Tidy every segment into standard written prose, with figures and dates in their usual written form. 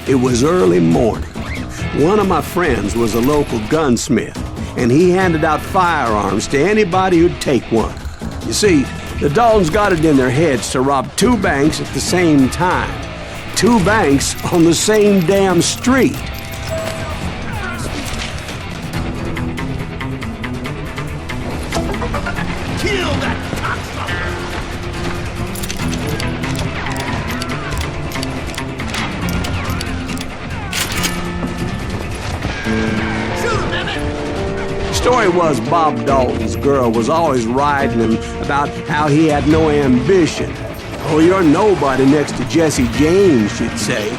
It was early morning. One of my friends was a local gunsmith, and he handed out firearms to anybody who'd take one. You see, the Daltons got it in their heads to rob 2 banks at the same time. 2 banks on the same damn street. Kill that cocksucker! Shoot him, damn it! The story was Bob Dalton's girl was always riding him about how he had no ambition. Oh, you're nobody next to Jesse James, she'd say.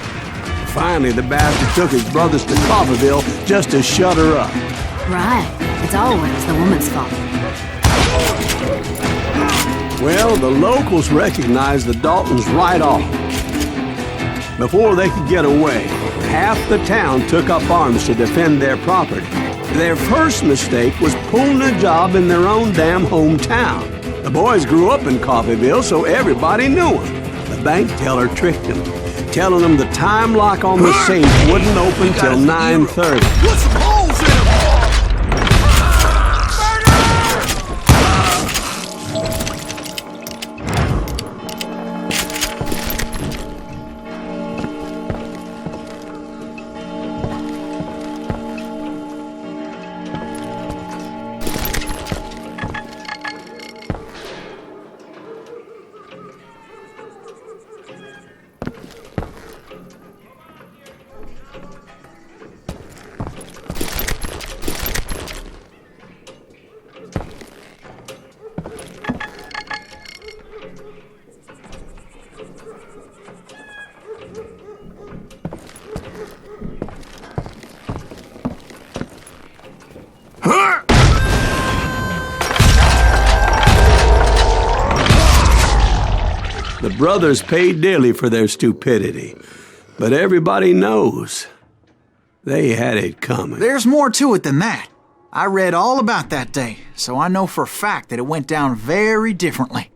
Finally, the bastard took his brothers to Coffeyville just to shut her up. Right. It's always the woman's fault. Well, the locals recognized the Daltons right off. Before they could get away, half the town took up arms to defend their property. Their first mistake was pulling a job in their own damn hometown. The boys grew up in Coffeyville, so everybody knew them. The bank teller tricked them, telling them the time lock on the safe wouldn't open till 9:30. Put some holes in him! The brothers paid dearly for their stupidity, but everybody knows they had it coming. There's more to it than that. I read all about that day, so I know for a fact that it went down very differently.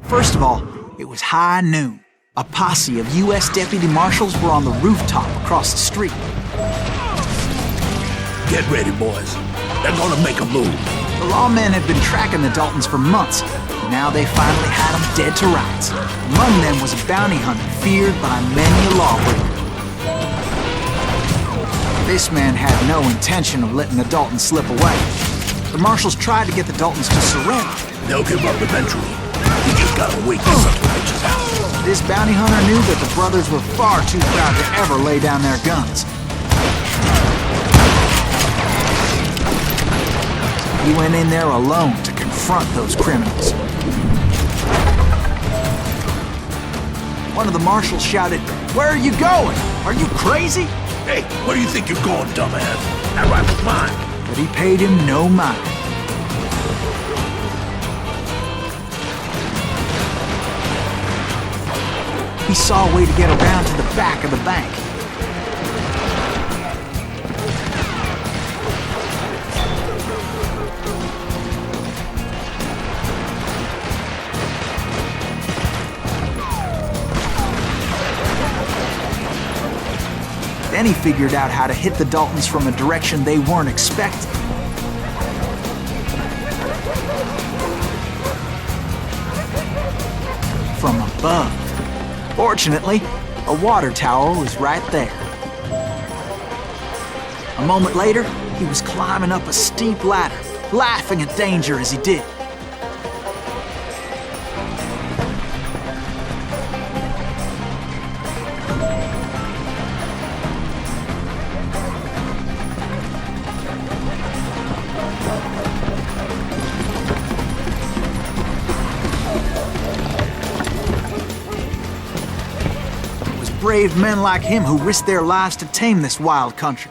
First of all, it was high noon. A posse of U.S. deputy marshals were on the rooftop across the street. Get ready, boys. They're gonna make a move. The lawmen had been tracking the Daltons for months. Now they finally had them dead to rights. Among them was a bounty hunter feared by many a lawbreaker. This man had no intention of letting the Daltons slip away. The marshals tried to get the Daltons to surrender. They'll give up eventually. You just gotta wait till something reaches out. This bounty hunter knew that the brothers were far too proud to ever lay down their guns. He went in there alone to confront those criminals. One of the marshals shouted, "Where are you going? Are you crazy?" Hey, where do you think you're going, dumbass? That rifle's mine. But he paid him no mind. He saw a way to get around to the back of the bank. Then he figured out how to hit the Daltons from a direction they weren't expecting. From above. Fortunately, a water tower was right there. A moment later, he was climbing up a steep ladder, laughing at danger as he did. Brave men like him who risked their lives to tame this wild country.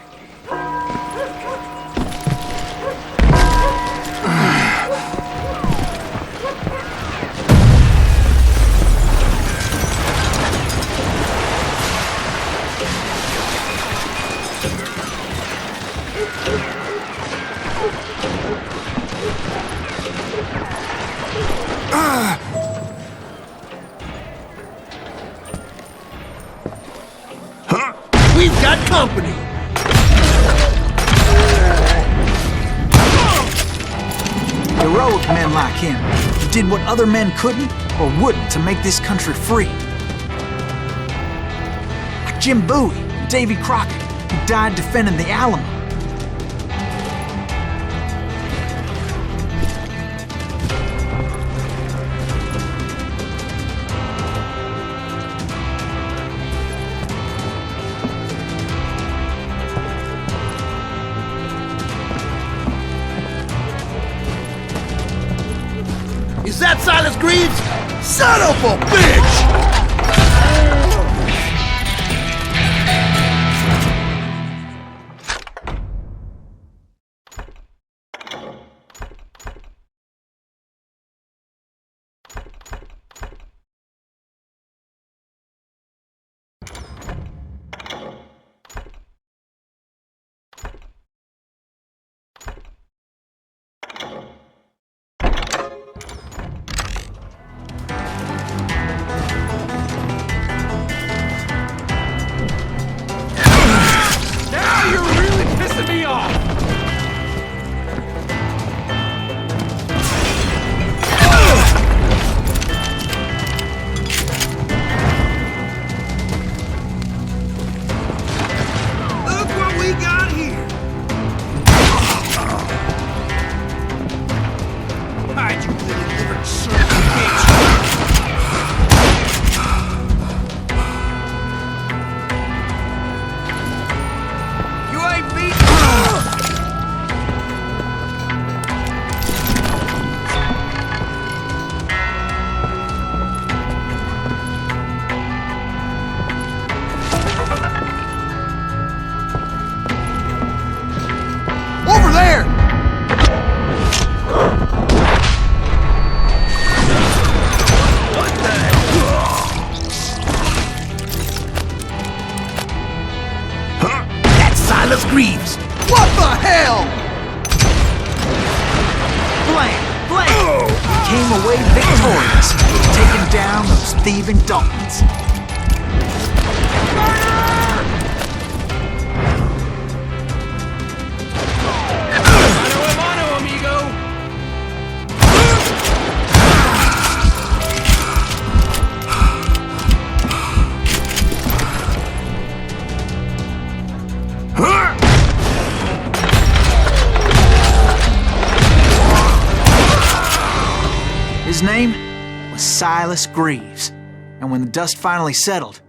got company. Heroic men like him who did what other men couldn't or wouldn't to make this country free. Like Jim Bowie and Davy Crockett, who died defending the Alamo. Is that Silas Greaves? Son of a bitch! Greaves! What the hell? Blam! He came away victorious, taking down those thieving Daltons. Mano, amigo! His name was Silas Greaves, and when the dust finally settled,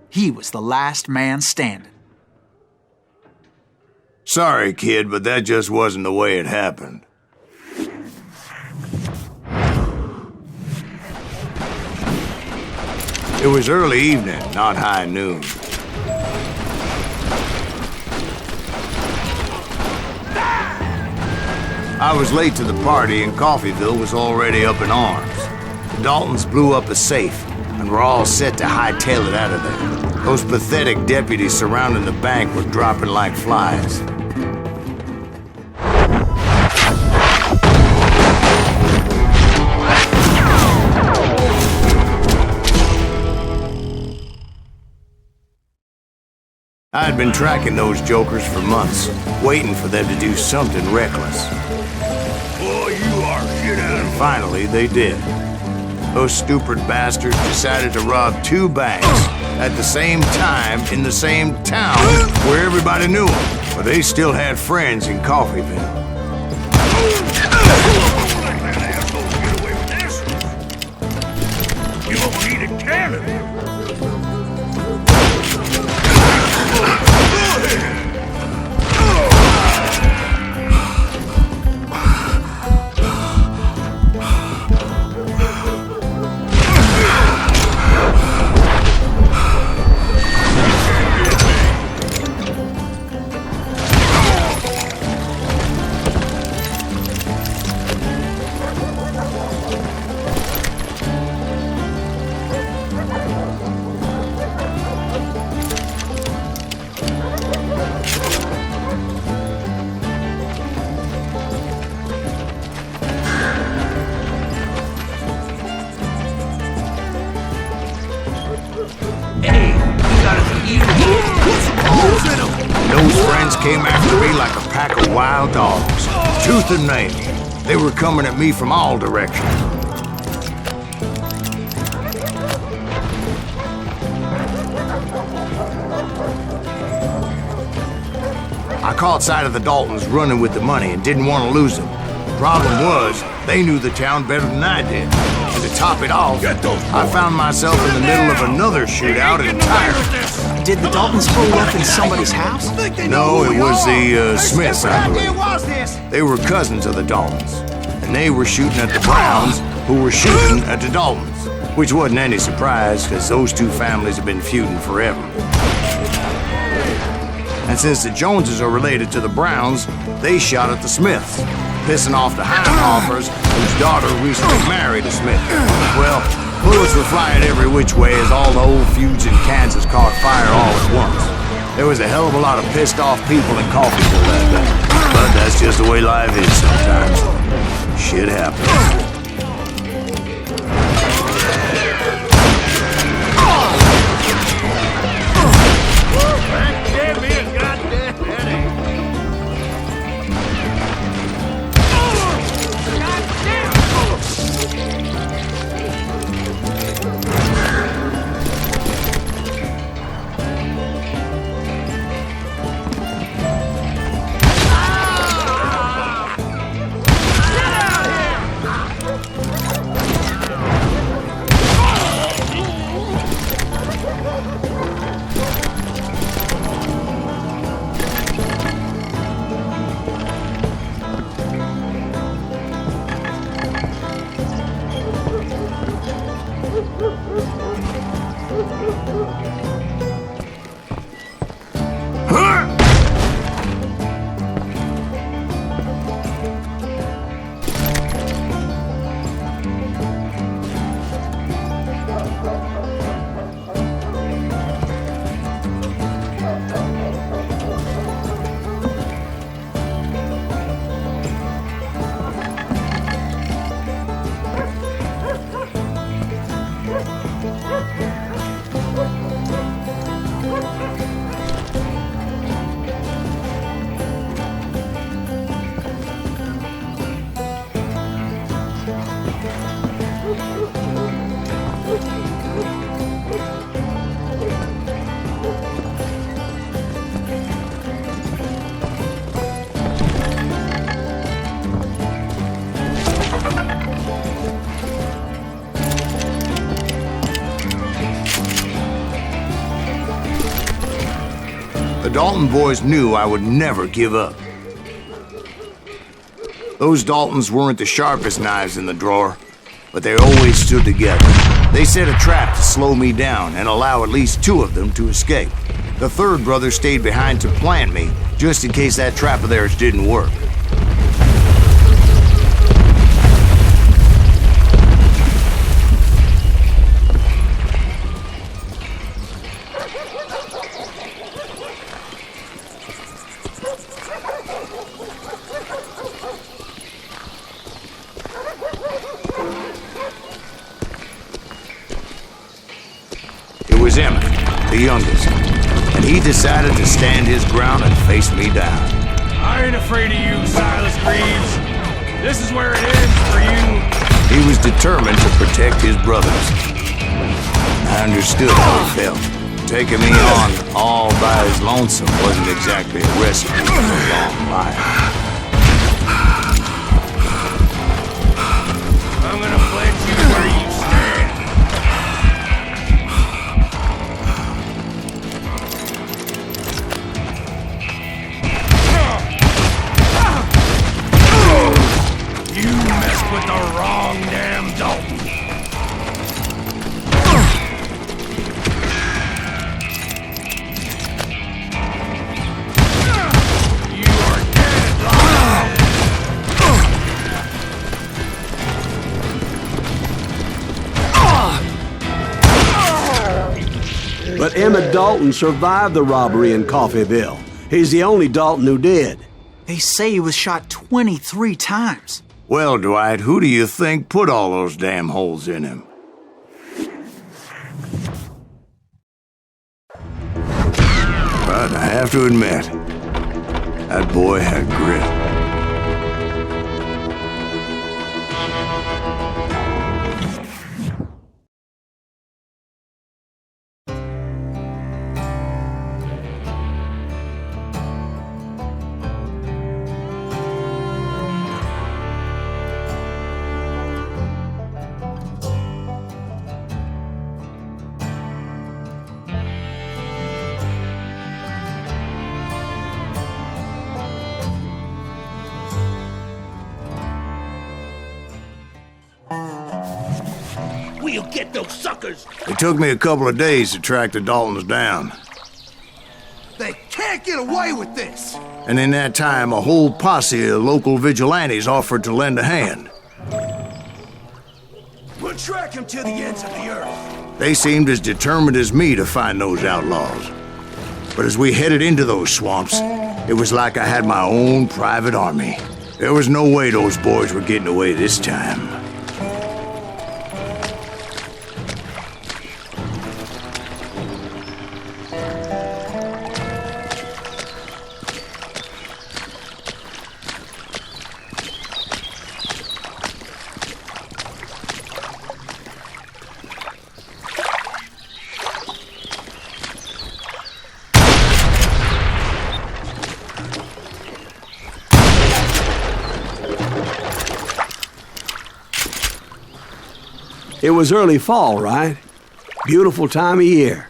he was the last man standing. Sorry, kid, but that just wasn't the way it happened. It was early evening, not high noon. I was late to the party and Coffeyville was already up in arms. The Daltons blew up a safe and were all set to hightail it out of there. Those pathetic deputies surrounding the bank were dropping like flies. I had been tracking those jokers for months, waiting for them to do something reckless. Boy, you are shit out. And finally, they did. Those stupid bastards decided to rob two banks at the same time in the same town where everybody knew them, but they still had friends in Coffeyville. Get away with this. You overheated cannon. Those friends came after me like a pack of wild dogs. Tooth and nail. They were coming at me from all directions. I caught sight of the Daltons running with the money and didn't want to lose them. Problem was, they knew the town better than I did. And to top it off, I found myself in the middle of another shootout entirely. Did the Daltons pull up in somebody's house? No, it was the Smiths, I believe. They were cousins of the Daltons, and they were shooting at the Browns, who were shooting at the Daltons, which wasn't any surprise, because those two families have been feuding forever. And since the Joneses are related to the Browns, they shot at the Smiths, pissing off the Heinhoffers, whose daughter recently married a Smith. Well, bullets were flying every which way as all the old feuds in Kansas caught fire all at once. There was a hell of a lot of pissed off people in Coffeeville that day. But that's just the way life is sometimes. Shit happens. The Dalton boys knew I would never give up. Those Daltons weren't the sharpest knives in the drawer, but they always stood together. They set a trap to slow me down and allow at least two of them to escape. The third brother stayed behind to plant me, just in case that trap of theirs didn't work. It was Emmett, the youngest, and he decided to stand his ground and face me down. I ain't afraid of you, Silas Greaves. This is where it ends for you. He was determined to protect his brothers. I understood how he felt. Taking me on all by his lonesome wasn't exactly a recipe for a long life. I'm gonna plant you where you stand. You messed with the wrong damn Dalton. You are dead, Lyle. But Emmett Dalton survived the robbery in Coffeeville. He's the only Dalton who did. They say he was shot 23 times. Well, Dwight, who do you think put all those damn holes in him? But I have to admit, that boy had grit. We'll get those suckers! It took me a couple of days to track the Daltons down. They can't get away with this! And in that time, a whole posse of local vigilantes offered to lend a hand. We'll track him to the ends of the earth. They seemed as determined as me to find those outlaws. But as we headed into those swamps, it was like I had my own private army. There was no way those boys were getting away this time. It was early fall, right? Beautiful time of year.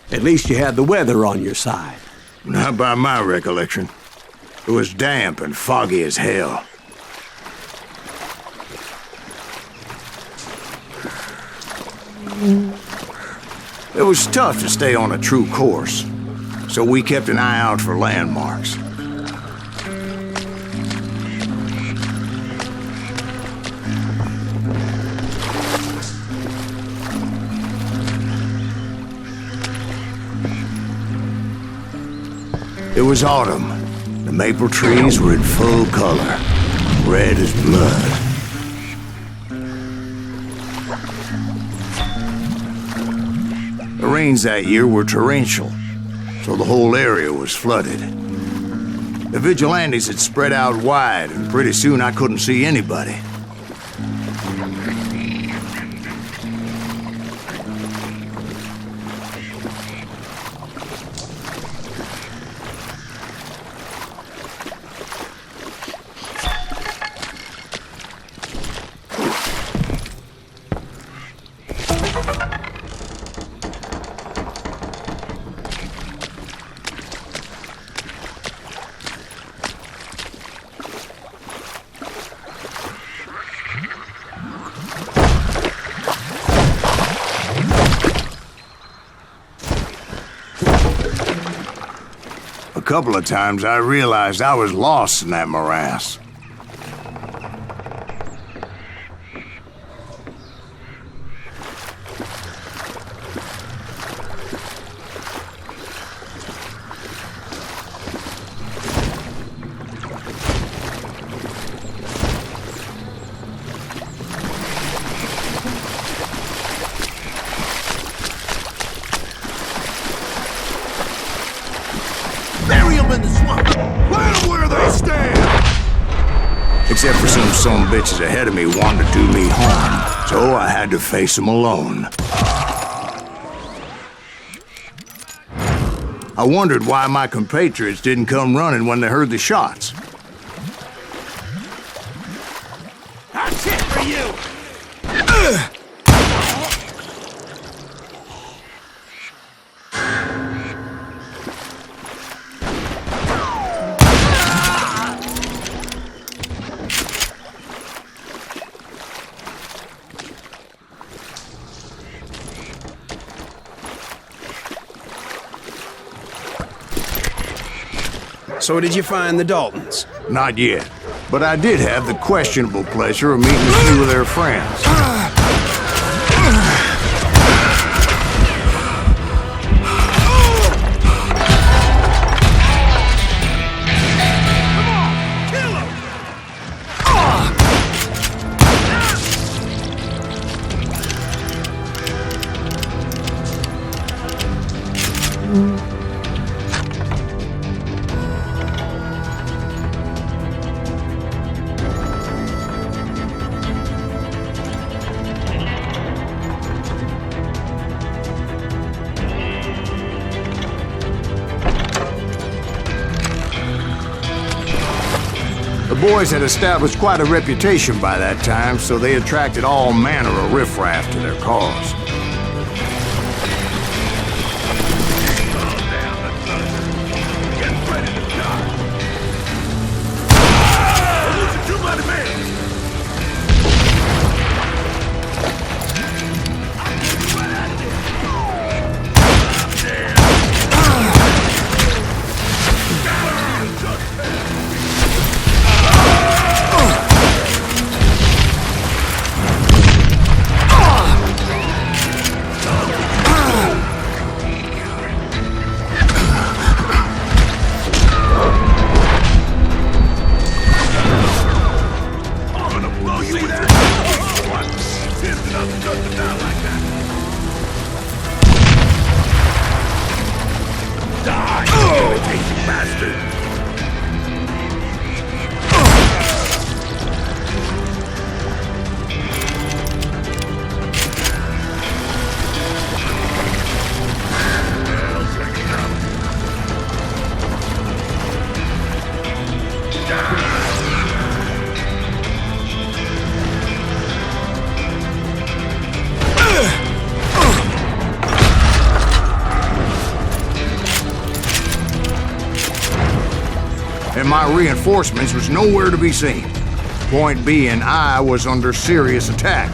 At least you had the weather on your side. Not by my recollection. It was damp and foggy as hell. It was tough to stay on a true course, so we kept an eye out for landmarks. It was autumn. The maple trees were in full color, red as blood. The rains that year were torrential, so the whole area was flooded. The vigilantes had spread out wide, and pretty soon I couldn't see anybody. A couple of times I realized I was lost in that morass. Bury them in the swamp! Plant them where they stand! Except for some bitches ahead of me wanted to do me harm, so I had to face them alone. I wondered why my compatriots didn't come running when they heard the shots. That's it for you! So did you find the Daltons? Not yet, but I did have the questionable pleasure of meeting a few of their friends. boys had established quite a reputation by that time, so they attracted all manner of riffraff to their cause. And my reinforcements was nowhere to be seen. Point being, I was under serious attack.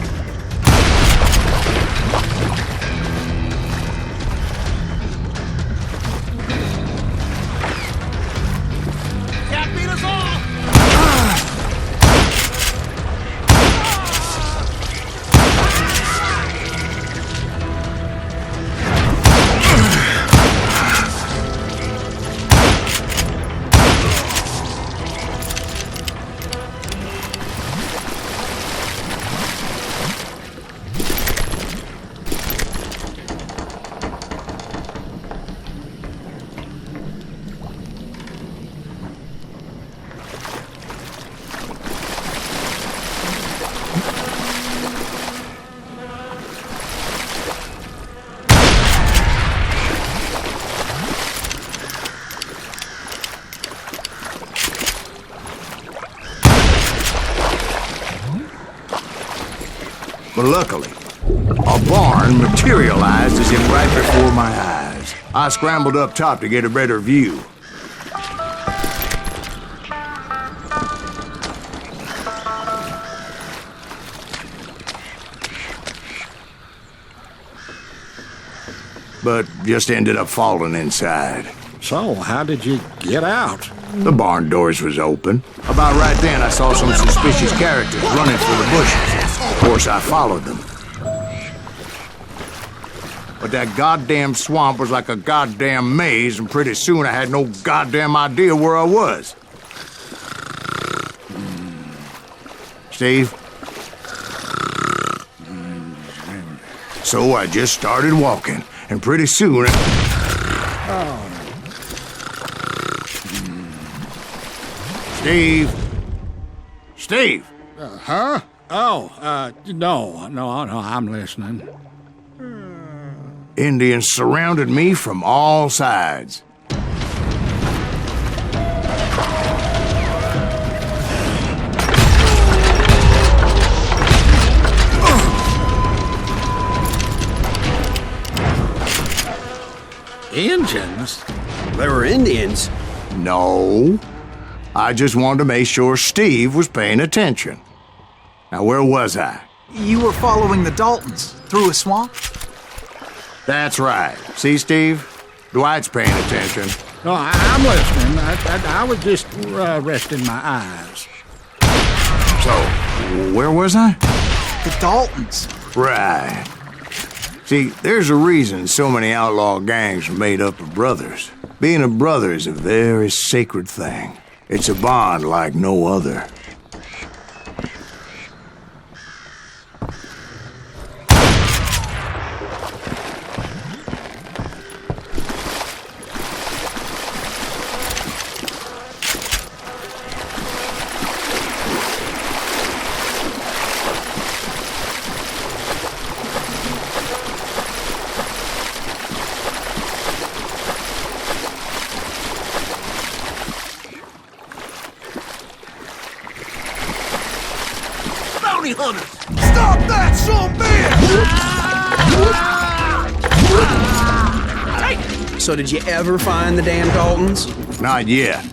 Can't beat us all! But luckily, a barn materialized as if right before my eyes. I scrambled up top to get a better view. But just ended up falling inside. So, how did you get out? The barn doors was open. About right then, I saw some suspicious characters running for the bushes. Of course, I followed them. But that goddamn swamp was like a goddamn maze, and pretty soon I had no goddamn idea where I was. Steve? So I just started walking, and pretty soon... Steve? Steve? Huh? Oh, no, I'm listening. Indians surrounded me from all sides. Indians? They were Indians. No. I just wanted to make sure Steve was paying attention. Now, where was I? You were following the Daltons through a swamp? That's right. See, Steve? Dwight's paying attention. No, I'm listening. I was just resting my eyes. So, where was I? The Daltons. Right. See, there's a reason so many outlaw gangs are made up of brothers. Being a brother is a very sacred thing. It's a bond like no other. bounty hunters! Stop that, son bitch! So did you ever find the damn Daltons? Not yet,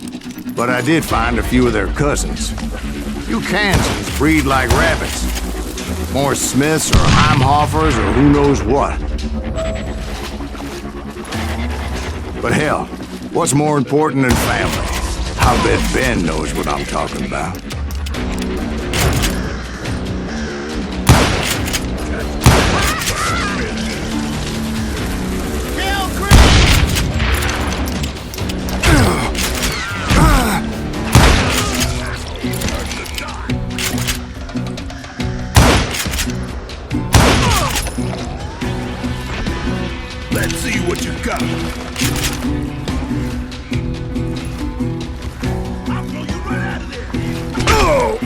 but I did find a few of their cousins. You Kansans breed like rabbits. More Smiths or Heimhoffers or who knows what. But hell, what's more important than family? I bet Ben knows what I'm talking about. Let's see what you got. I'll blow you right out of there. Oh!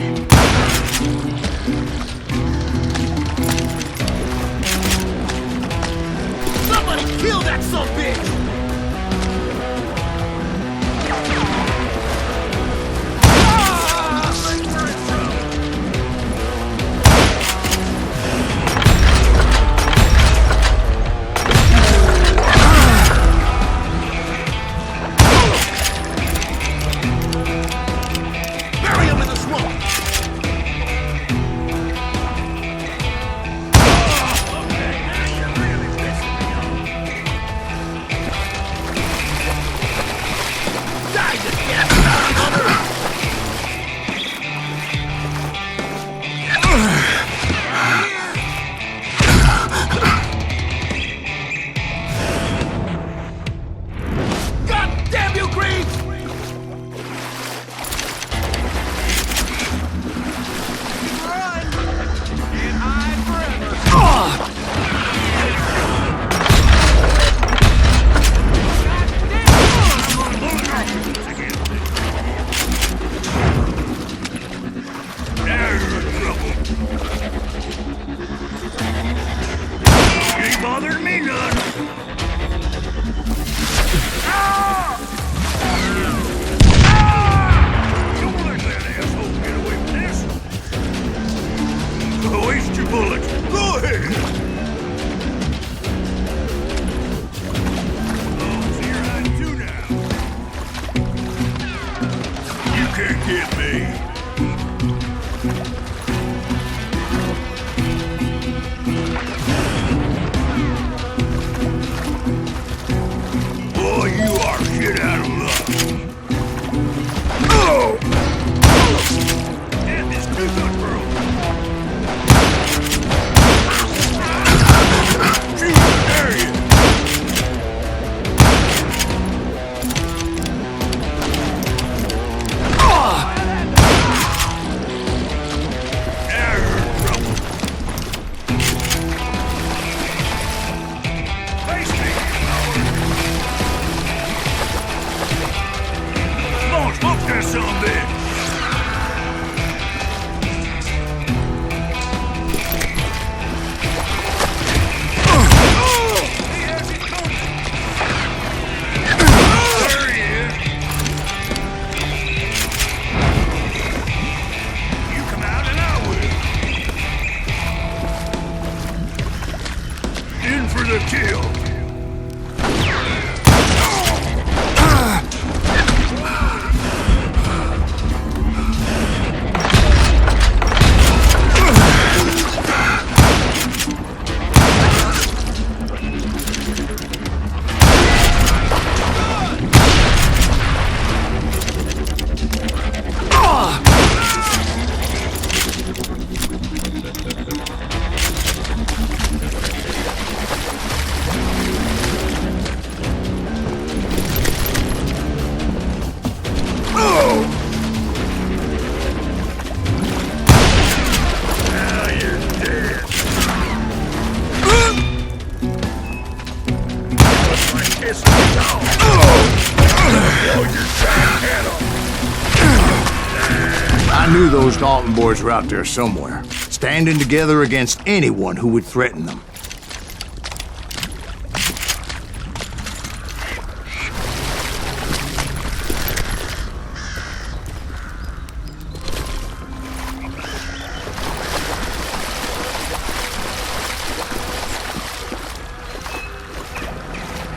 Somebody kill that son of a bitch! I knew those Dalton boys were out there somewhere, standing together against anyone who would threaten them.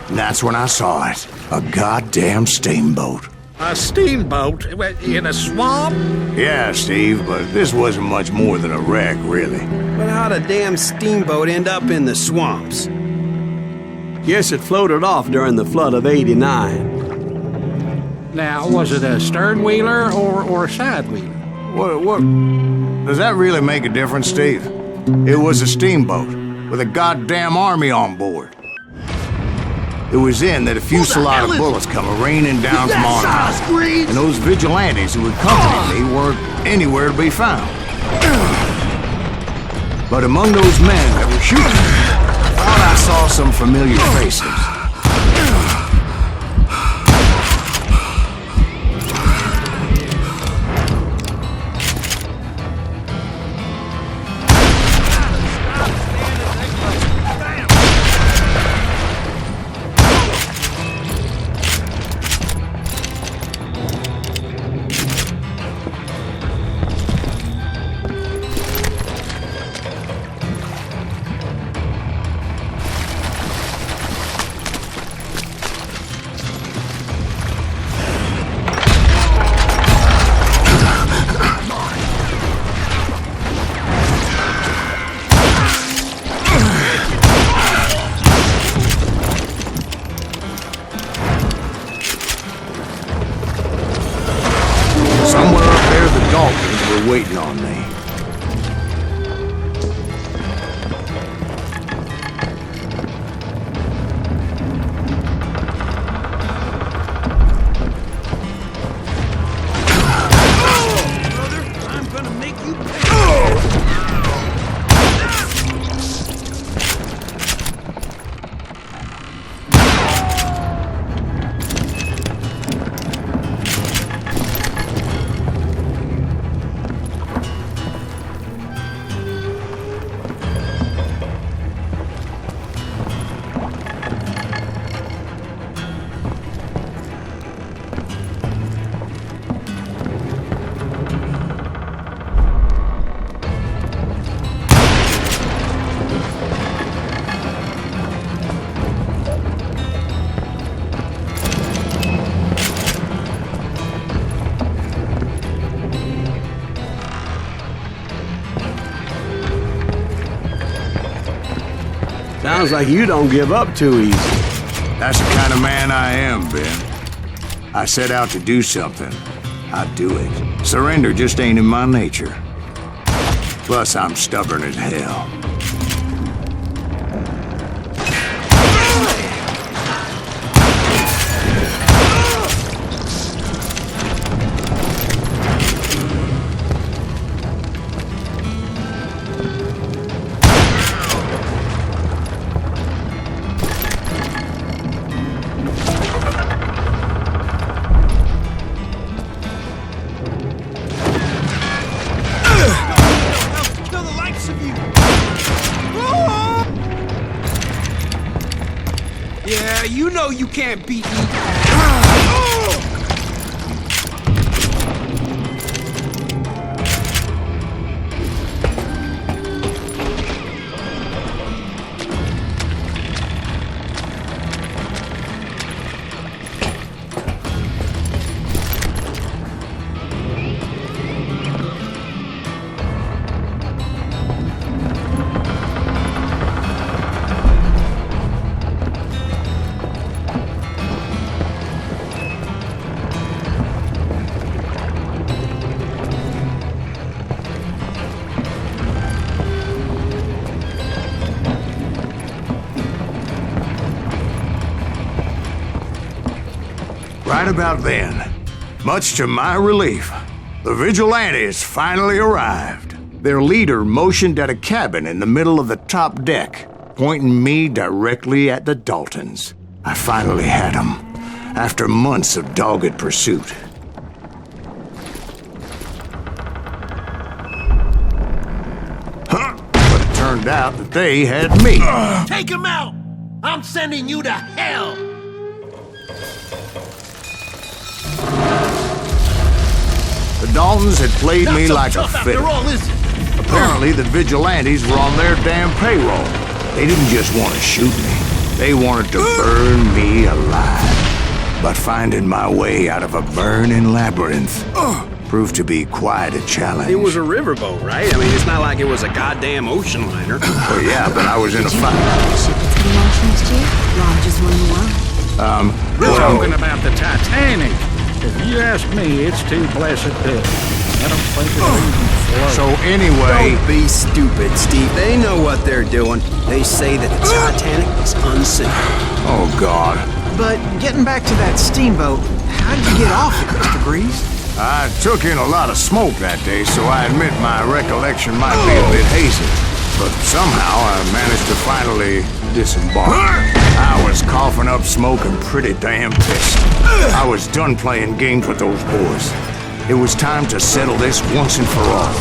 And that's when I saw it. A goddamn steamboat. A steamboat in a swamp? Yeah, Steve, but this wasn't much more than a wreck, really. But how'd a damn steamboat end up in the swamps? Yes, it floated off during the flood of '89. Now, was it a stern wheeler or a side wheeler? What? Does that really make a difference, Steve? It was a steamboat with a goddamn army on board. It was then that a fusillade of bullets come raining down from on high. And those vigilantes who accompanied me weren't anywhere to be found. But among those men that were shooting, I thought I saw some familiar faces. Somewhere up there, the Daltons were waiting on me. I'm gonna make you pay. Sounds like you don't give up too easy. That's the kind of man I am, Ben. I set out to do something. I do it. Surrender just ain't in my nature. Plus, I'm stubborn as hell. Yeah, you know you can't beat me. Right about then, much to my relief, the vigilantes finally arrived. Their leader motioned at a cabin in the middle of the top deck, pointing me directly at the Daltons. I finally had them, after months of dogged pursuit. But it turned out that they had me. Take him out! I'm sending you to hell! The Daltons had played me Not so like a tough fiddle. after all, is it? Apparently, the vigilantes were on their damn payroll. They didn't just want to shoot me. They wanted to burn me alive. But finding my way out of a burning labyrinth proved to be quite a challenge. It was a riverboat, right? I mean, it's not like it was a goddamn ocean liner. Oh, yeah, but I was in a fight. Secrets of the March next year? Largest one in the world. We're talking about the Titanic. If you ask me, it's too blessed big. I don't think it'll even float. So anyway... Don't be stupid, Steve. They know what they're doing. They say that the Titanic is unsinkable. Oh, God. But getting back to that steamboat, how did you get off it, Mr. Greaves? I took in a lot of smoke that day, so I admit my recollection might be a bit hazy. But somehow I managed to finally disembark. I was coughing up smoke and pretty damn pissed. I was done playing games with those boys. It was time to settle this once and for all.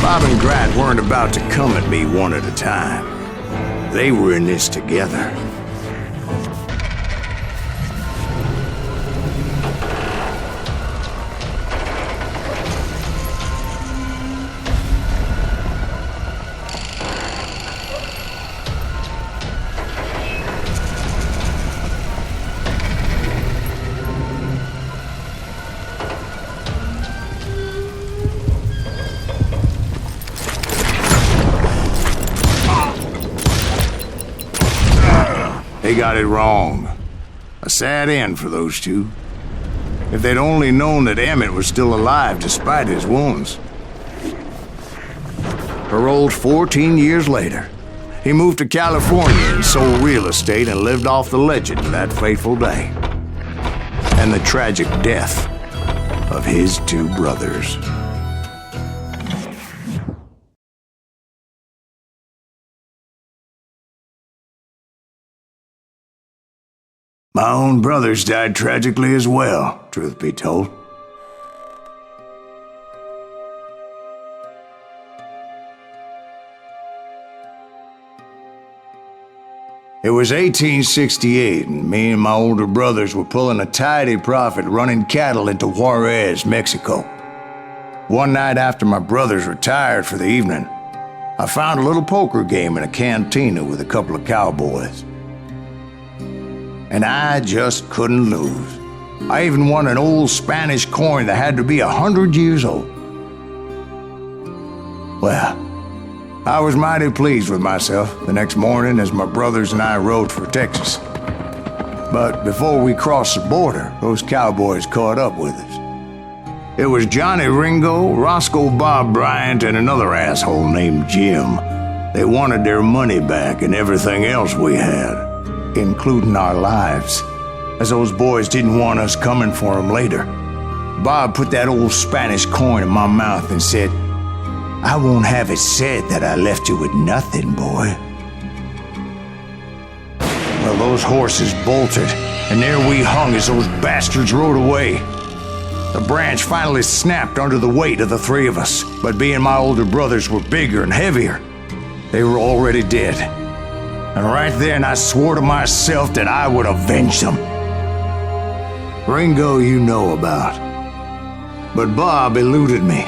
Bob and Grat weren't about to come at me one at a time. They were in this together. They got it wrong. A sad end for those two. If they'd only known that Emmett was still alive despite his wounds. Paroled 14 years later, he moved to California and sold real estate and lived off the legend of that fateful day. And the tragic death of his two brothers. My own brothers died tragically as well, truth be told. It was 1868, and me and my older brothers were pulling a tidy profit running cattle into Juarez, Mexico. One night after my brothers retired for the evening, I found a little poker game in a cantina with a couple of cowboys. And I just couldn't lose. I even won an old Spanish coin that had to be 100 years old. Well, I was mighty pleased with myself the next morning as my brothers and I rode for Texas. But before we crossed the border, those cowboys caught up with us. It was Johnny Ringo, Roscoe Bob Bryant, and another asshole named Jim. They wanted their money back and everything else we had, including our lives, as those boys didn't want us coming for them later. Bob put that old Spanish coin in my mouth and said, "I won't have it said that I left you with nothing, boy." Well, those horses bolted, and there we hung as those bastards rode away. The branch finally snapped under the weight of the three of us, but being my older brothers were bigger and heavier, they were already dead. And right then I swore to myself that I would avenge them. Ringo you know about. But Bob eluded me,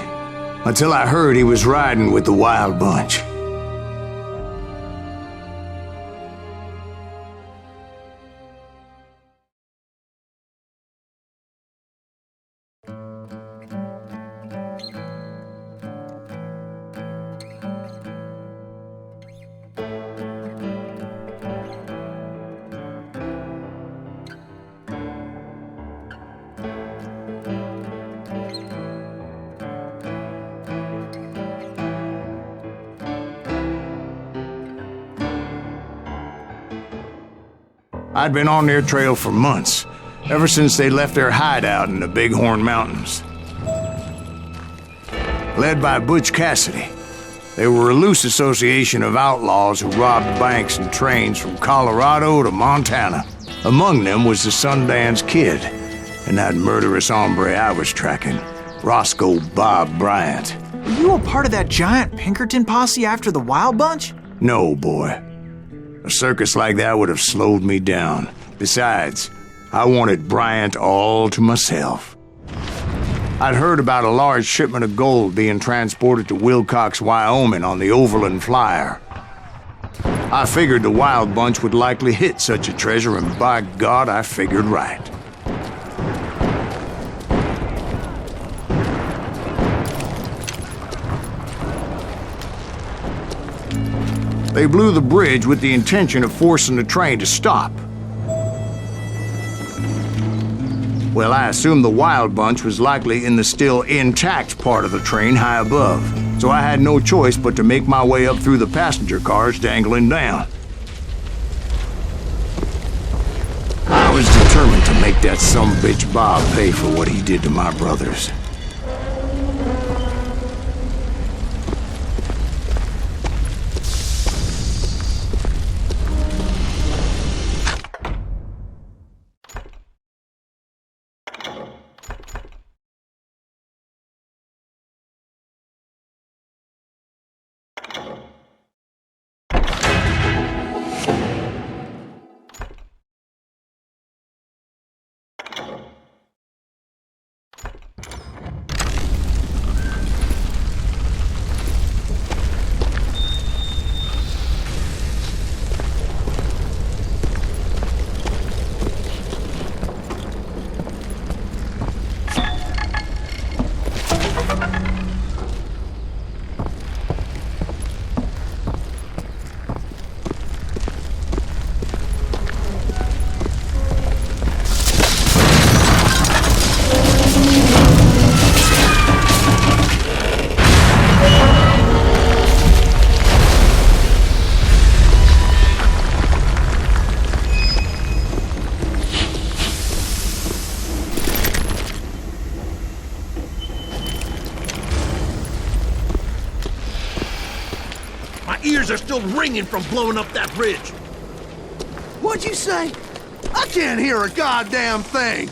until I heard he was riding with the Wild Bunch. I'd been on their trail for months, ever since they left their hideout in the Bighorn Mountains. Led by Butch Cassidy, they were a loose association of outlaws who robbed banks and trains from Colorado to Montana. Among them was the Sundance Kid, and that murderous hombre I was tracking, Roscoe Bob Bryant. Were you a part of that giant Pinkerton posse after the Wild Bunch? No, boy. A circus like that would have slowed me down. Besides, I wanted Bryant all to myself. I'd heard about a large shipment of gold being transported to Wilcox, Wyoming on the Overland Flyer. I figured the Wild Bunch would likely hit such a treasure, and by God, I figured right. They blew the bridge with the intention of forcing the train to stop. Well, I assumed the Wild Bunch was likely in the still intact part of the train high above, so I had no choice but to make my way up through the passenger cars dangling down. I was determined to make that sumbitch Bob pay for what he did to my brothers. Ears are still ringing from blowing up that bridge. What'd you say? I can't hear a goddamn thing.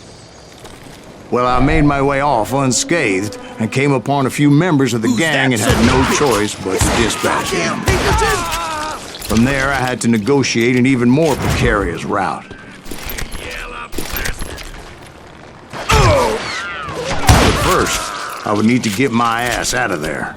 Well, I made my way off unscathed and came upon a few members of the gang and had no choice but to dispatch them. From there, I had to negotiate an even more precarious route. But first, I would need to get my ass out of there.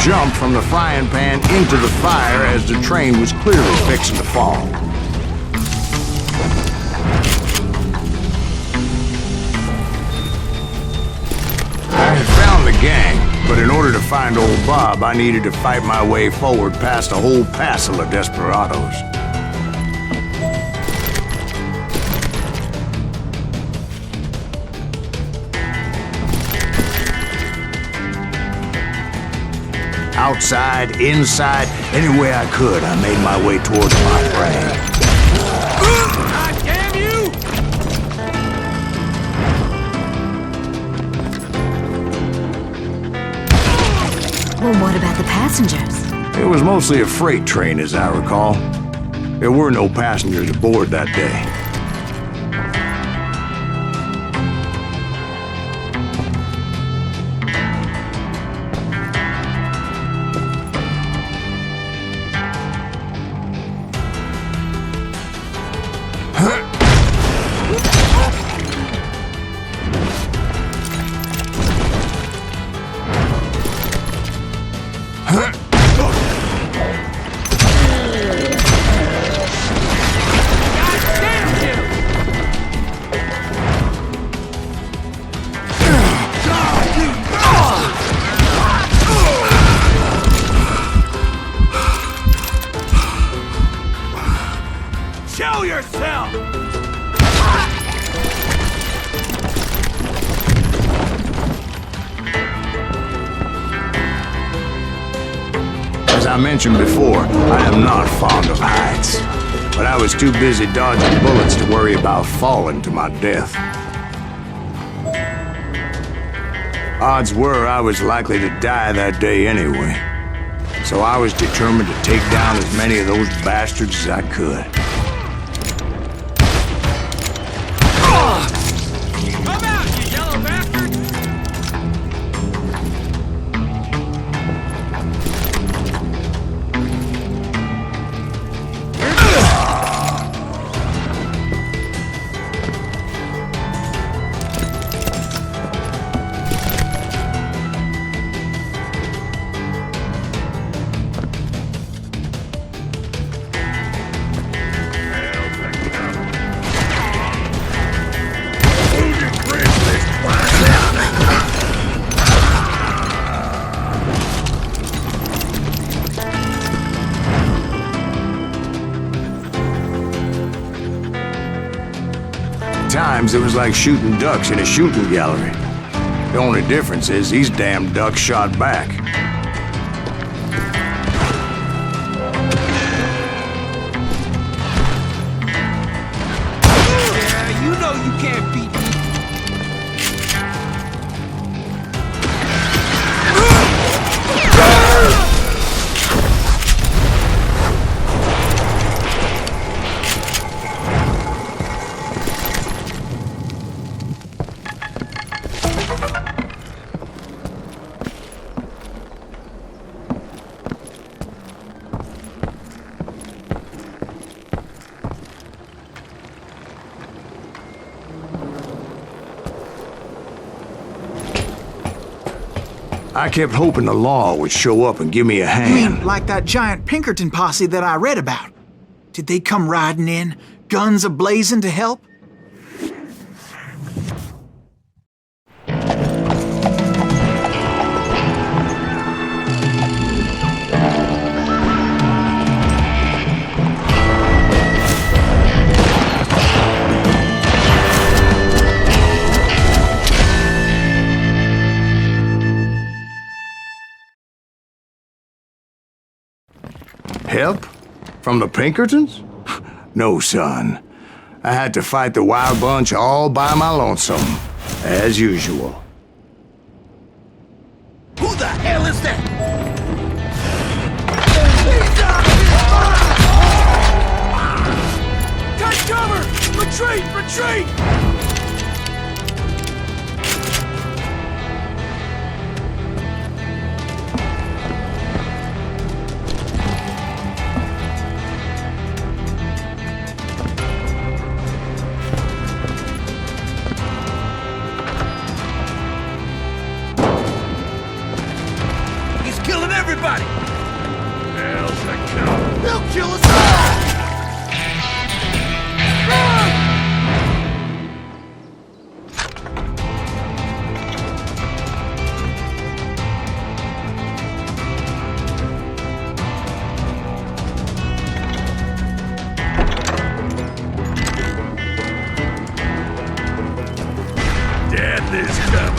Jumped from the frying pan into the fire as the train was clearly fixing to fall. I had found the gang, but in order to find old Bob, I needed to fight my way forward past a whole passel of desperados. Outside, inside, any way I could, I made my way towards my prey. God damn you! Well, what about the passengers? It was mostly a freight train, as I recall. There were no passengers aboard that day. Show yourself! As I mentioned before, I am not fond of heights. But I was too busy dodging bullets to worry about falling to my death. Odds were I was likely to die that day anyway. So I was determined to take down as many of those bastards as I could. Come out, you yellow bastard! Times it was like shooting ducks in a shooting gallery. The only difference is these damn ducks shot back. Yeah, you know you can't beat me. I kept hoping the law would show up and give me a You hand. mean like that giant Pinkerton posse that I read about? Did they come riding in, guns a-blazing to help? Help? From the Pinkertons? No, son. I had to fight the wild bunch all by my lonesome, as usual. Who the hell is that? Take cover! Retreat! Retreat! He's killing everybody! Hell's the cow. They'll kill us all! Death is coming.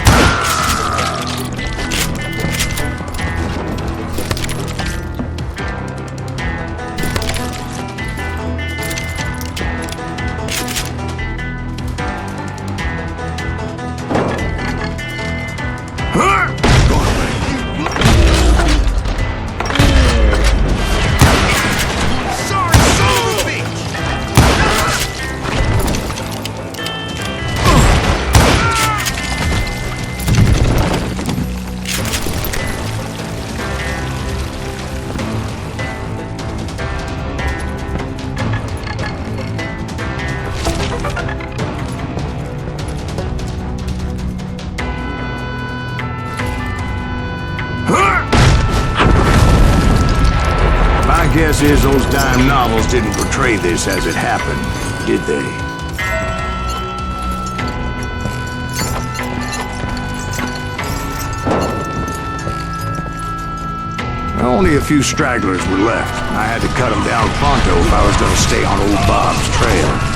My guess is those dime novels didn't portray this as it happened, did they? Only a few stragglers were left. I had to cut them down pronto if I was going to stay on old Bob's trail.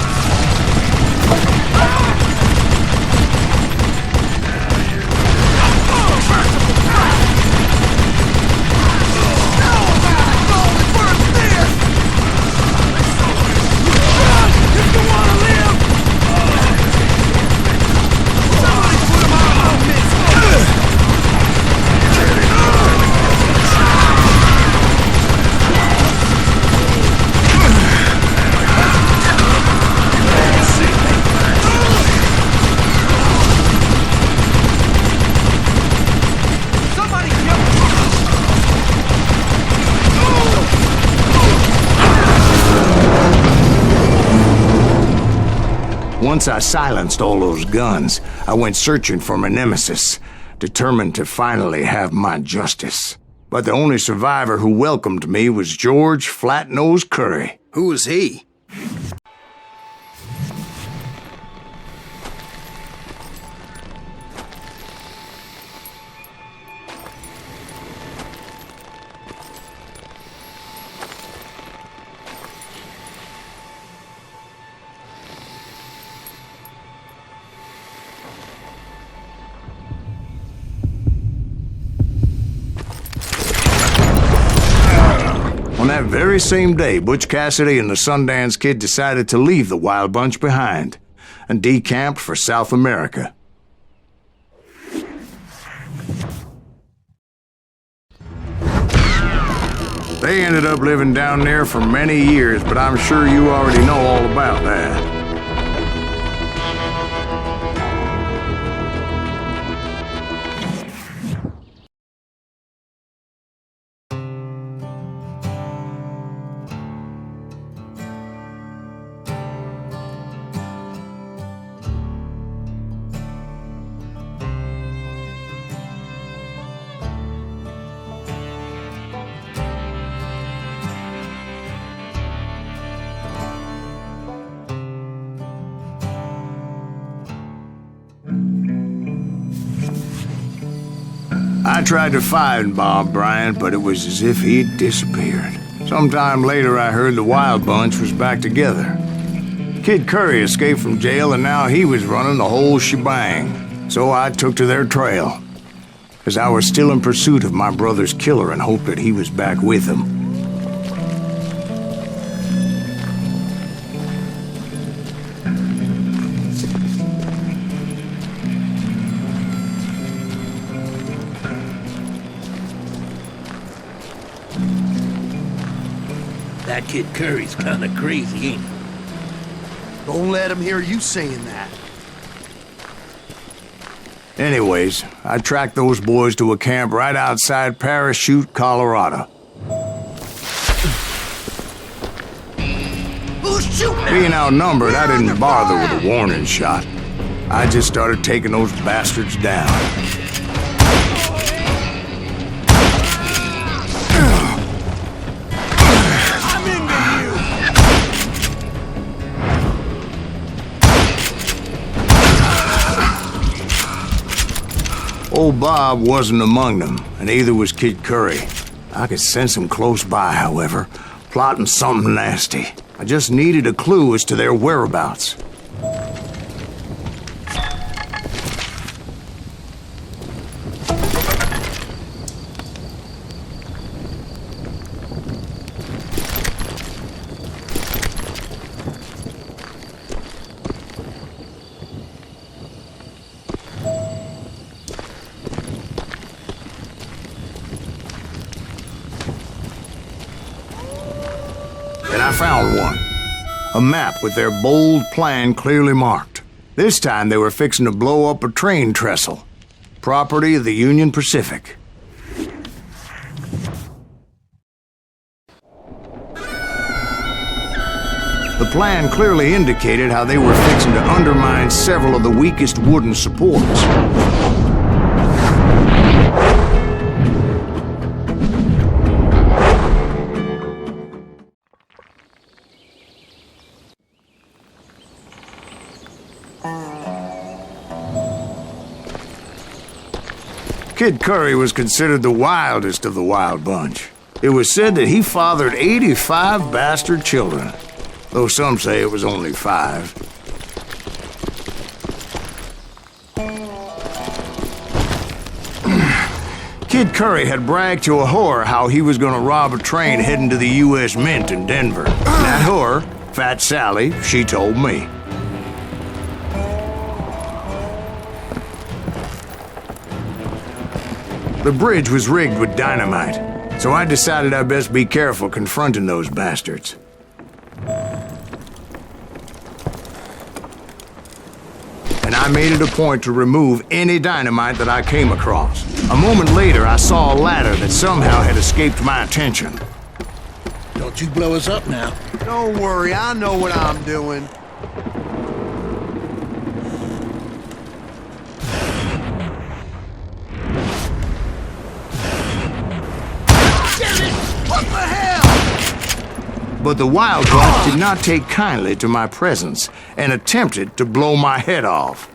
Once I silenced all those guns, I went searching for my nemesis, determined to finally have my justice. But the only survivor who welcomed me was George Flat-Nosed Curry. Who was he? On that very same day, Butch Cassidy and the Sundance Kid decided to leave the Wild Bunch behind and decamped for South America. They ended up living down there for many years, but I'm sure you already know all about that. I tried to find Bob Bryant, but it was as if he'd disappeared. Sometime later, I heard the Wild Bunch was back together. Kid Curry escaped from jail, and now he was running the whole shebang. So I took to their trail, as I was still in pursuit of my brother's killer and hoped that he was back with him. That Kid Curry's kinda crazy, ain't he? Don't let him hear you saying that. Anyways, I tracked those boys to a camp right outside Parachute, Colorado. Who's shooting? Being outnumbered, I didn't bother with a warning shot. I just started taking those bastards down. Old Bob wasn't among them, and neither was Kid Curry. I could sense him close by, however, plotting something nasty. I just needed a clue as to their whereabouts. I found one. A map with their bold plan clearly marked. This time they were fixing to blow up a train trestle. Property of the Union Pacific. The plan clearly indicated how they were fixing to undermine several of the weakest wooden supports. Kid Curry was considered the wildest of the wild bunch. It was said that he fathered 85 bastard children, though some say it was only 5. Kid Curry had bragged to a whore how he was gonna rob a train heading to the U.S. Mint in Denver. And that whore, Fat Sally, she told me. The bridge was rigged with dynamite, so I decided I'd best be careful confronting those bastards. And I made it a point to remove any dynamite that I came across. A moment later, I saw a ladder that somehow had escaped my attention. Don't you blow us up now. Don't worry, I know what I'm doing. What the hell? But the wild bunch did not take kindly to my presence and attempted to blow my head off.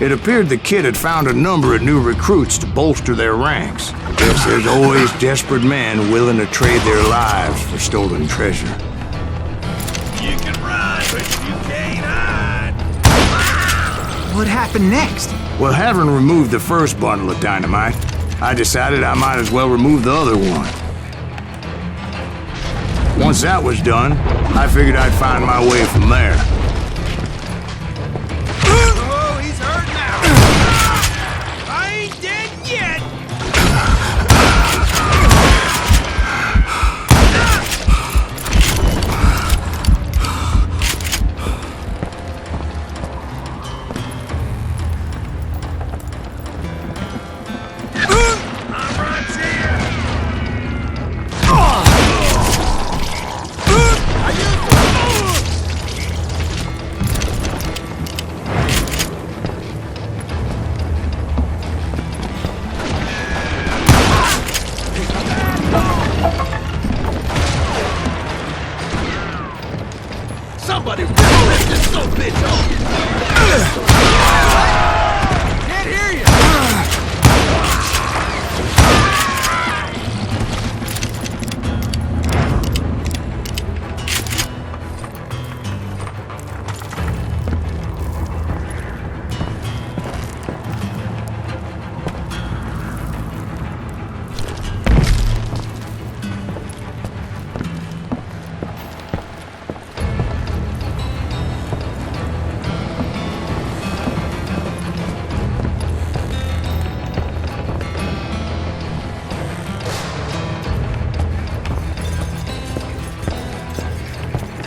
It appeared the kid had found a number of new recruits to bolster their ranks. Guess there's always desperate men willing to trade their lives for stolen treasure. You can run, but you can't hide. What happened next? Well, having removed the first bundle of dynamite, I decided I might as well remove the other one. Once that was done, I figured I'd find my way from there. Somebody rip this son of a bitch off! Can't hear you!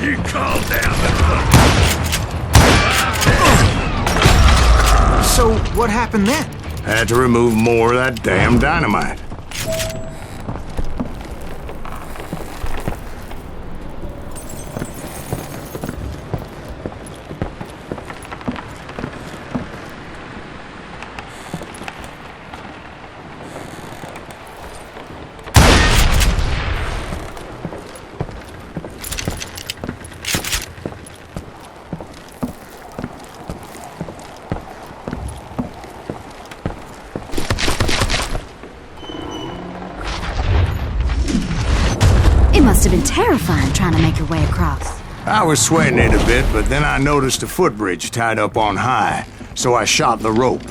You calm down. So, what happened then? Had to remove more of that damn dynamite. It must have been terrifying trying to make your way across. I was sweating it a bit, but then I noticed a footbridge tied up on high, so I shot the rope.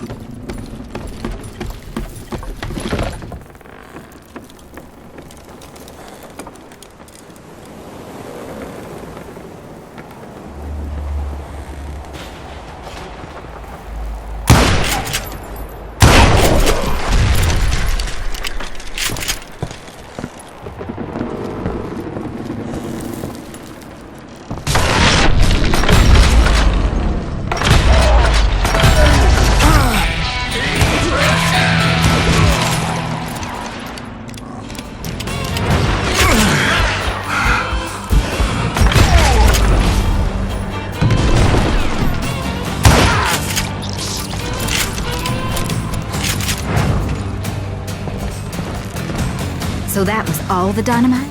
So that was all the dynamite?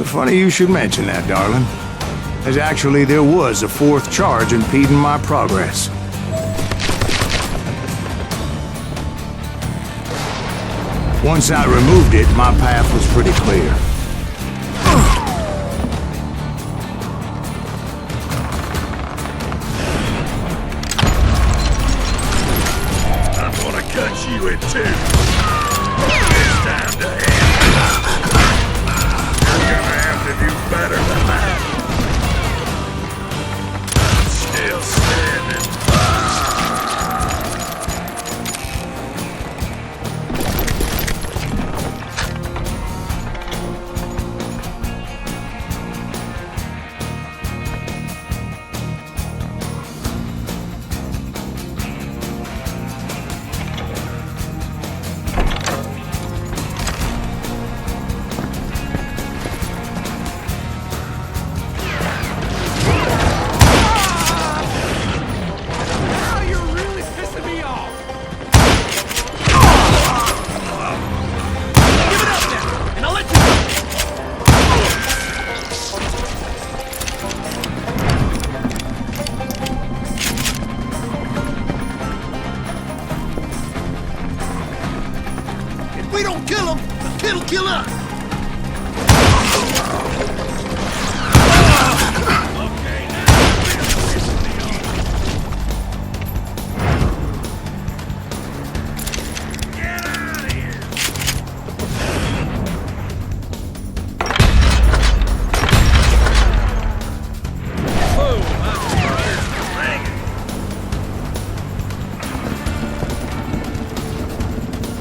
Funny you should mention that, darling. As actually, there was a fourth charge impeding my progress. Once I removed it, my path was pretty clear. I'm gonna cut you in two. It's time to end. You're gonna have to do better than that. I'm still standing. If we don't kill him, the kid'll kill us.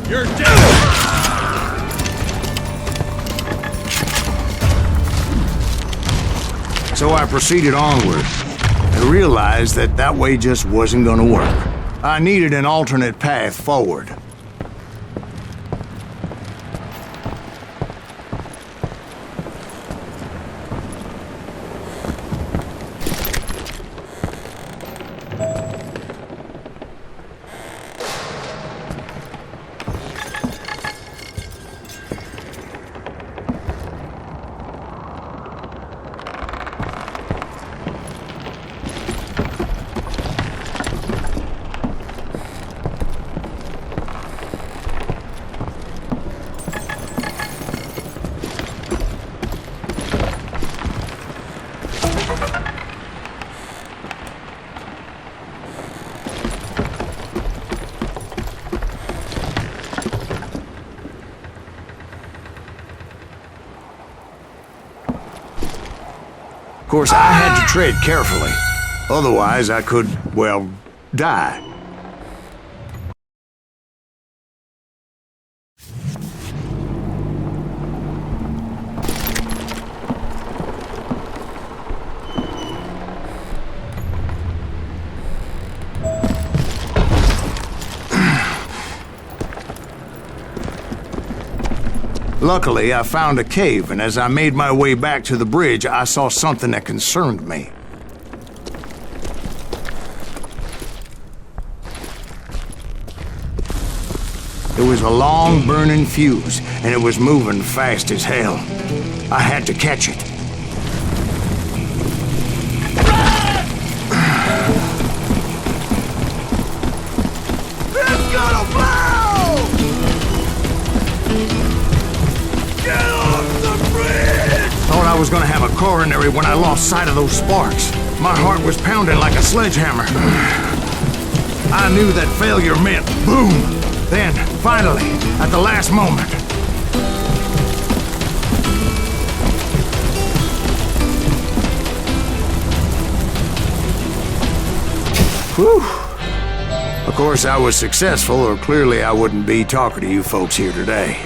You're dead! So I proceeded onward and realized that that way just wasn't gonna work. I needed an alternate path forward. Of course, I had to tread carefully. Otherwise, I could, well, die. Luckily, I found a cave, and as I made my way back to the bridge, I saw something that concerned me. There was a long burning fuse, and it was moving fast as hell. I had to catch it. It's gonna blow! Get off the bridge! Thought I was gonna have a coronary when I lost sight of those sparks. My heart was pounding like a sledgehammer. I knew that failure meant boom! Then, finally, at the last moment, whew! Of course, I was successful, or clearly I wouldn't be talking to you folks here today.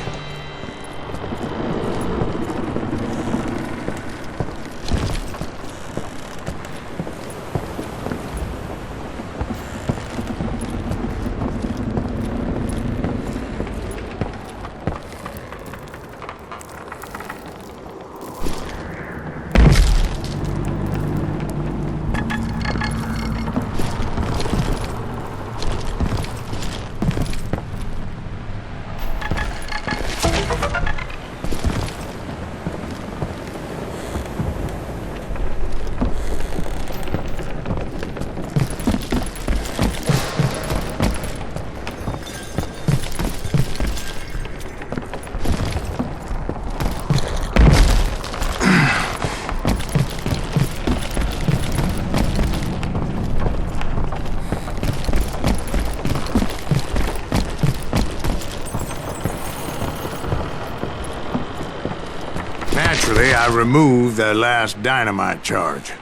removed the last dynamite charge.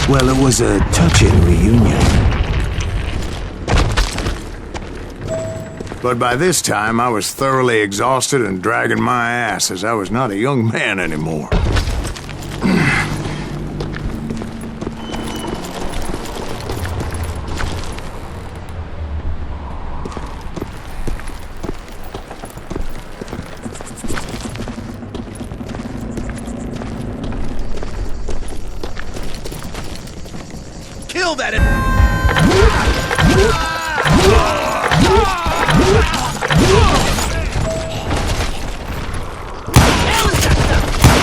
Well, it was a touching reunion. But by this time, I was thoroughly exhausted and dragging my ass, as I was not a young man anymore. Kill that!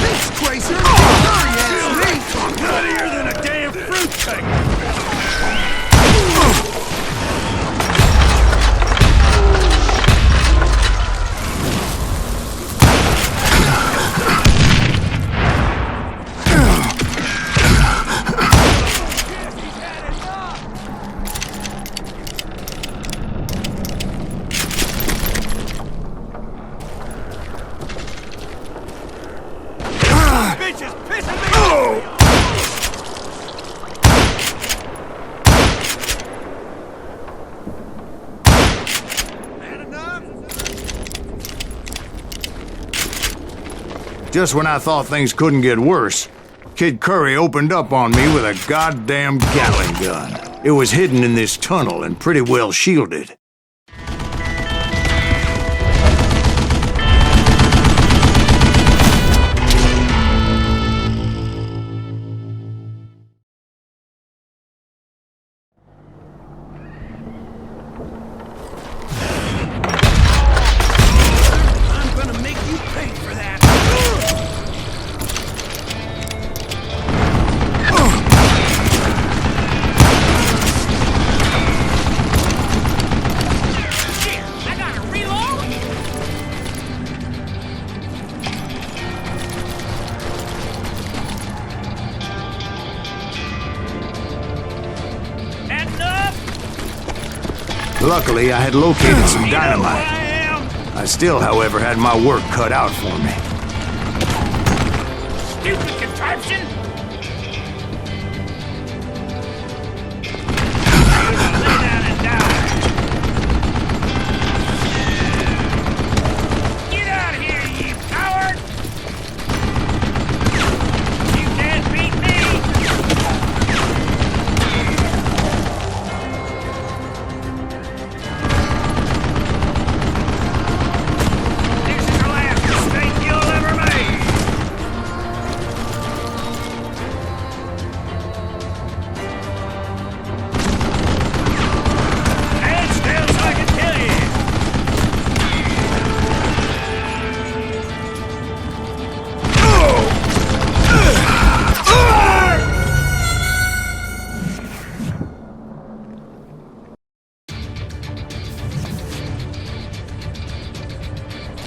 Thanks, Tracer! Sorry, ass me! Nuttier than a damn fruitcake! Just when I thought things couldn't get worse, Kid Curry opened up on me with a goddamn Gatling gun. It was hidden in this tunnel and pretty well shielded. I'm gonna make you pay for that! Luckily, I had located some dynamite. I still, however, had my work cut out for me. Stupid contraption! Lay down and die! Get out of here, you coward! You can't beat me! This is the last mistake you'll ever make! Stand still so I can kill you!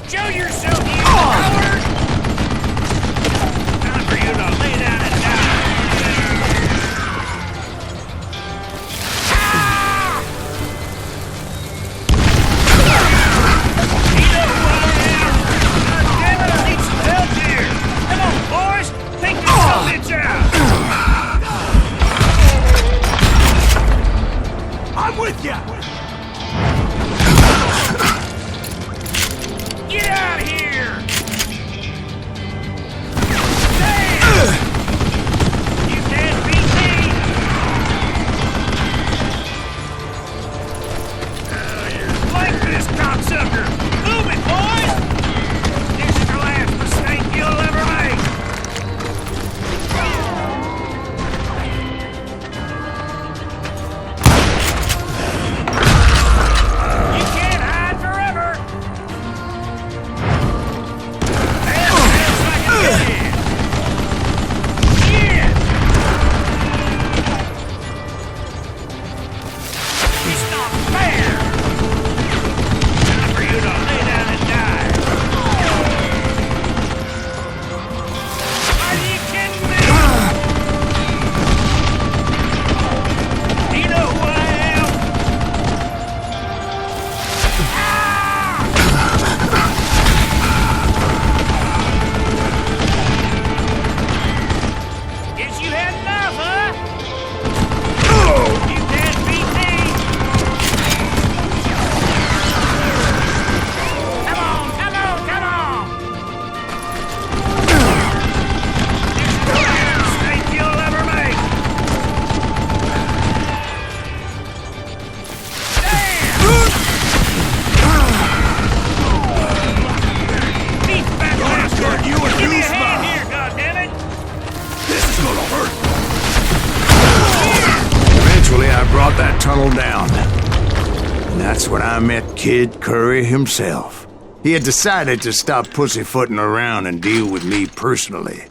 Show yourself, you coward! Time for you to lay down and die! Ah! You know who I am! God damn it, I need some help here! Come on, boys! Take this bitch out! I'm with ya! Get out of here! Damn! You can't beat me! Like this, cocksucker! Move it, boys! This is the last mistake you'll ever make! I brought that tunnel down. And that's when I met Kid Curry himself. He had decided to stop pussyfooting around and deal with me personally.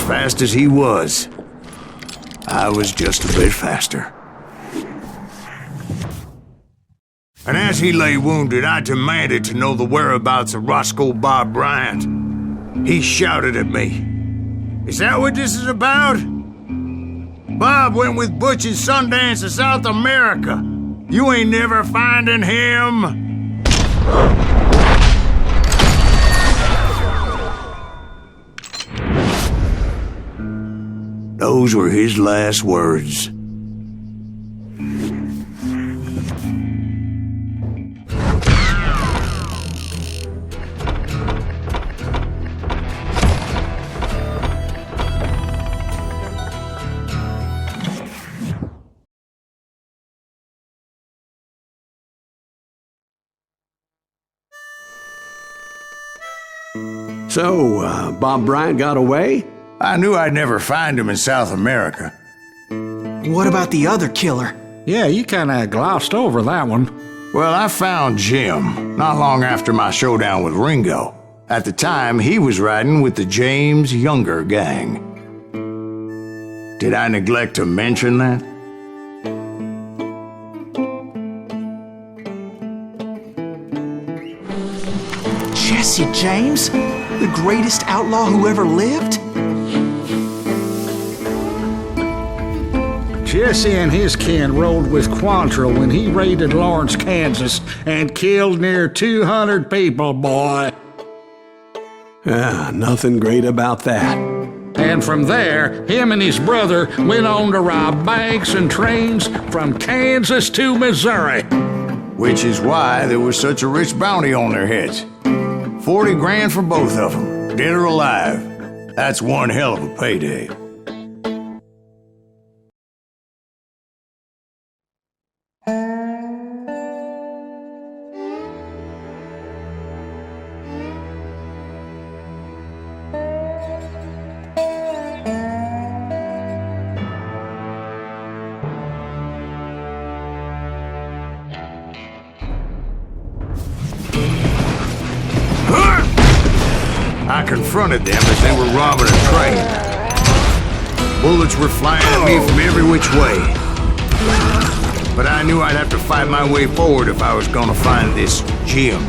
Fast as he was, I was just a bit faster. And as he lay wounded, I demanded to know the whereabouts of Roscoe Bob Bryant. He shouted at me, "Is that what this is about? Bob went with Butch and Sundance to South America. You ain't never finding him." Those were his last words. So, Bob Bryant got away? I knew I'd never find him in South America. What about the other killer? Yeah, you kinda glossed over that one. Well, I found Jim not long after my showdown with Ringo. At the time, he was riding with the James Younger gang. Did I neglect to mention that? Jesse James? The greatest outlaw who ever lived? Jesse and his kin rode with Quantrill when he raided Lawrence, Kansas, and killed near 200 people, boy. Nothing great about that. And from there, him and his brother went on to rob banks and trains from Kansas to Missouri. Which is why there was such a rich bounty on their heads. 40 grand for both of them, dead or alive. That's one hell of a payday. I confronted them as they were robbing a train. Bullets were flying at me from every which way. But I knew I'd have to fight my way forward if I was gonna find this Jim.